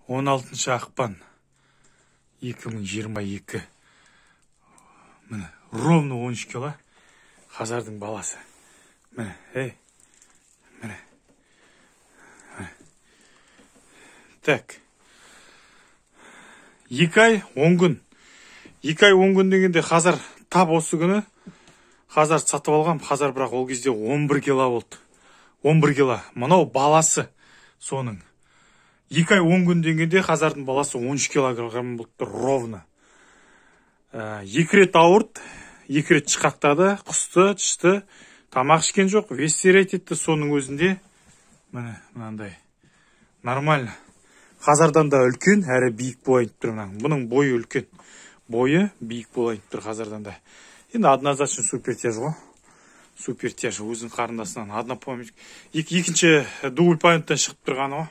16 ақпан 2022. Міне, ровно 13 кило Хазардың баласы. Міне, міне. Так. 2 ай 10 күн. 2 ай 10 күн дегенде Хазар тап осы күні Хазар сатып алған. Хазар бірақ ол кезде 11 кило болды. 11 кило. Мынау баласы соның. 2 ай 10 күн дегенде Хазардың баласы 13 килограмм болды ровно. 2 рет ауырды, 2 рет шықақтады, құсты, түшті, тамақ ішкен жоқ, вестерет етті соның өзінде. Міне, мынандай. Нормально. Хазардан да үлкен, әрі биік болайын тұр. Бұның бойы үлкен. Бойы биік болайын тұр Хазардан да. Енді однозначно супер тяж ғой. Супер тяж. Өзінің қарындасынан. Екінші дубль пойнттан шығып тұрғаны ғой.